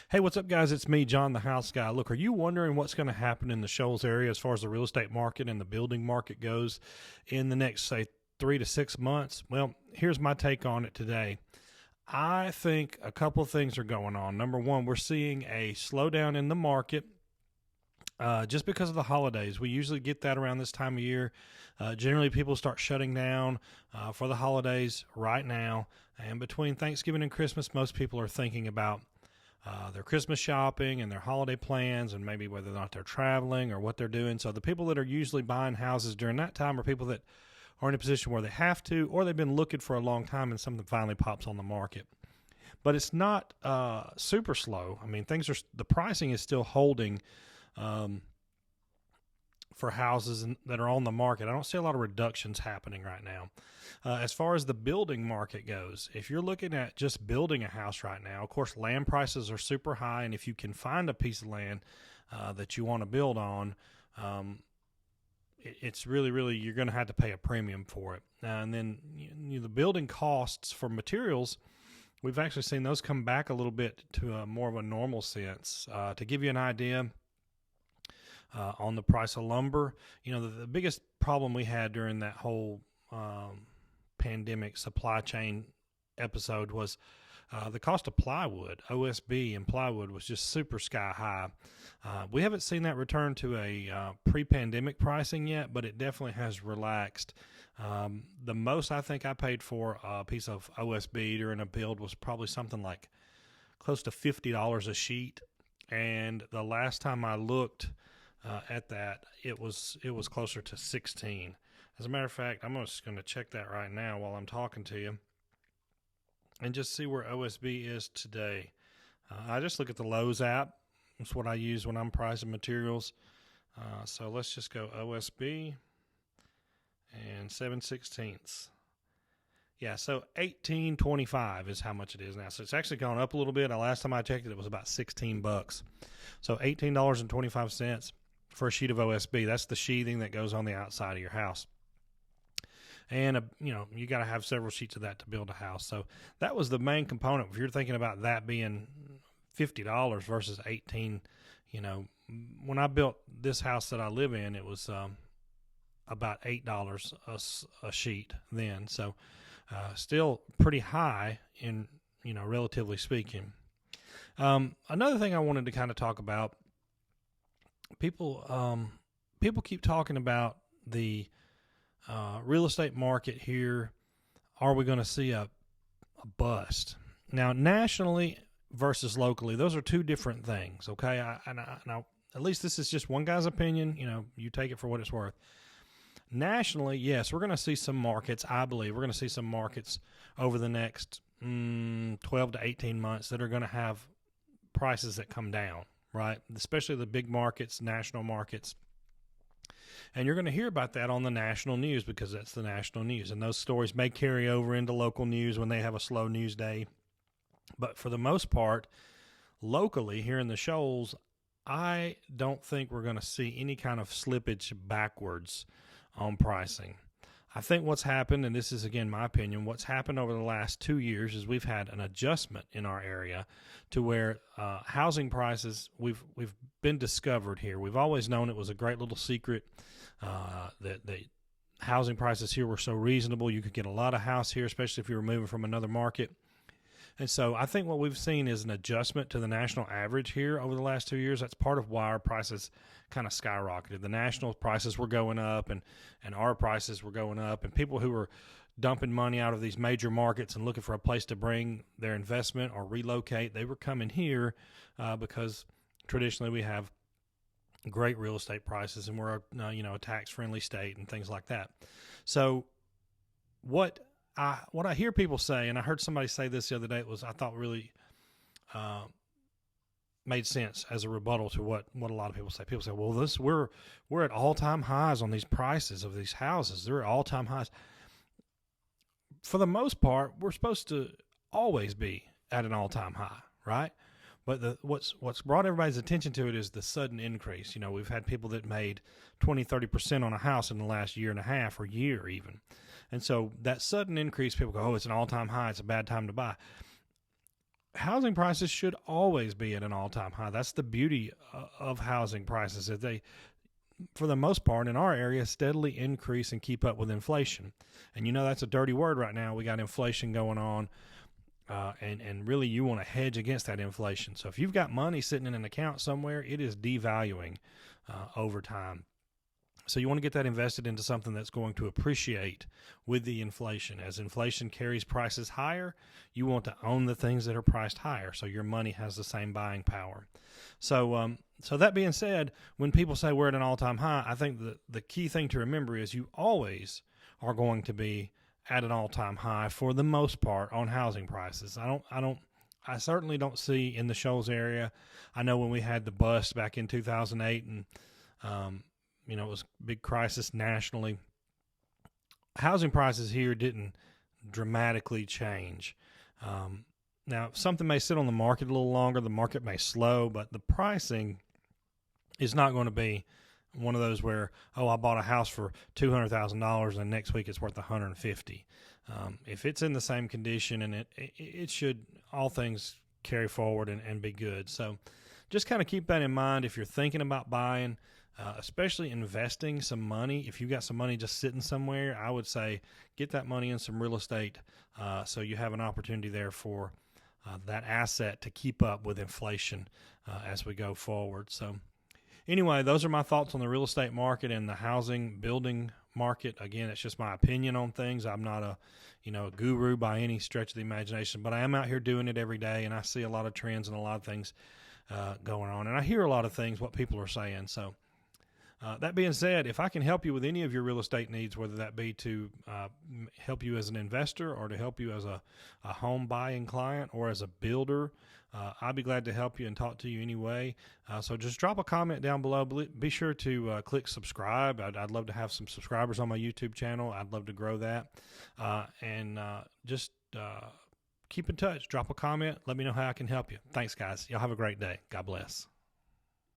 Hey, what's up, guys? It's me, John, the house guy. Look, are you wondering what's going to happen in the Shoals area as far as the real estate market and the building market goes in the next, say, 3 to 6 months? Well, here's my take on it today. I think a couple of things are going on. Number one, we're seeing a slowdown in the market. Just because of the holidays. We usually get that around this time of year. Generally, people start shutting down for the holidays right now. And between Thanksgiving and Christmas, most people are thinking about their Christmas shopping and their holiday plans, and maybe whether or not they're traveling or what they're doing. So the people that are usually buying houses during that time are people that are in a position where they have to, or they've been looking for a long time and something finally pops on the market. But it's not super slow. I mean, the pricing is still holding for houses that are on the market. I don't see a lot of reductions happening right now. As far as the building market goes, if you're looking at just building a house right now, of course, land prices are super high, and if you can find a piece of land that you want to build on, it's really you're going to have to pay a premium for it. And then the building costs for materials, we've actually seen those come back a little bit to a more of a normal sense. To give you an idea, on the price of lumber, the biggest problem we had during that whole pandemic supply chain episode was the cost of plywood. OSB and plywood was just super sky high. We haven't seen that return to a pre-pandemic pricing yet, but it definitely has relaxed. The most I think I paid for a piece of OSB during a build was probably something like close to $50 a sheet. And the last time I looked at that, it was closer to 16. As a matter of fact, I'm just going to check that right now while I'm talking to you and just see where OSB is today. I just look at the Lowe's app. That's what I use when I'm pricing materials. So let's just go OSB and 7/16. Yeah, so 18.25 is how much it is now. So it's actually gone up a little bit. The last time I checked it, it was about $16. So $18.25 for a sheet of OSB. That's the sheathing that goes on the outside of your house. And, you got to have several sheets of that to build a house. So that was the main component. If you're thinking about that being $50 versus 18, when I built this house that I live in, it was about $8 a sheet then. So still pretty high in, relatively speaking. Another thing I wanted to kind of talk about, people keep talking about the real estate market here. Are we going to see a bust? Now, nationally versus locally, those are two different things, okay? Now, at least this is just one guy's opinion. You take it for what it's worth. Nationally, yes, we're going to see some markets. I believe we're going to see some markets over the next 12 to 18 months that are going to have prices that come down, right? Especially the big markets, national markets. And you're going to hear about that on the national news because that's the national news. And those stories may carry over into local news when they have a slow news day. But for the most part, locally here in the Shoals, I don't think we're going to see any kind of slippage backwards on pricing. I think what's happened, and this is again my opinion, what's happened over the last 2 years is we've had an adjustment in our area to where housing prices, we've been discovered here. We've always known it was a great little secret that the housing prices here were so reasonable. You could get a lot of house here, especially if you were moving from another market. And so I think what we've seen is an adjustment to the national average here over the last 2 years. That's part of why our prices kind of skyrocketed. The national prices were going up and our prices were going up. And people who were dumping money out of these major markets and looking for a place to bring their investment or relocate, they were coming here because traditionally we have great real estate prices and we're a tax-friendly state and things like that. So what I hear people say, and I heard somebody say this the other day, I thought really made sense as a rebuttal to what a lot of people say. People say, well, we're at all-time highs on these prices of these houses. They're at all-time highs. For the most part, we're supposed to always be at an all-time high, right? But what's brought everybody's attention to it is the sudden increase. We've had people that made 20, 30% on a house in the last year and a half or year even. – And so that sudden increase, people go, oh, it's an all-time high. It's a bad time to buy. housing prices should always be at an all-time high. That's the beauty of housing prices, that they, for the most part, in our area, steadily increase and keep up with inflation. And that's a dirty word right now. We got inflation going on, and really you want to hedge against that inflation. So if you've got money sitting in an account somewhere, it is devaluing over time. So you want to get that invested into something that's going to appreciate with the inflation. As inflation carries prices higher, you want to own the things that are priced higher, so your money has the same buying power. So that being said, when people say we're at an all-time high, I think the key thing to remember is you always are going to be at an all-time high for the most part on housing prices. I certainly don't see in the Shoals area. I know when we had the bust back in 2008 and it was a big crisis nationally, housing prices here didn't dramatically change. Now, something may sit on the market a little longer, the market may slow, but the pricing is not going to be one of those where, I bought a house for $200,000 and next week it's worth $150,000. If it's in the same condition, and it should, all things carry forward and be good. So just kind of keep that in mind if you're thinking about buying. Especially investing some money. If you've got some money just sitting somewhere, I would say get that money in some real estate so you have an opportunity there for that asset to keep up with inflation as we go forward. So anyway, those are my thoughts on the real estate market and the housing building market. Again, it's just my opinion on things. I'm not a guru by any stretch of the imagination, but I am out here doing it every day, and I see a lot of trends and a lot of things going on, and I hear a lot of things, what people are saying. So that being said, if I can help you with any of your real estate needs, whether that be to help you as an investor or to help you as a home buying client or as a builder, I'd be glad to help you and talk to you anyway. So just drop a comment down below. Be sure to click subscribe. I'd love to have some subscribers on my YouTube channel. I'd love to grow that. And just keep in touch. Drop a comment. Let me know how I can help you. Thanks, guys. Y'all have a great day. God bless.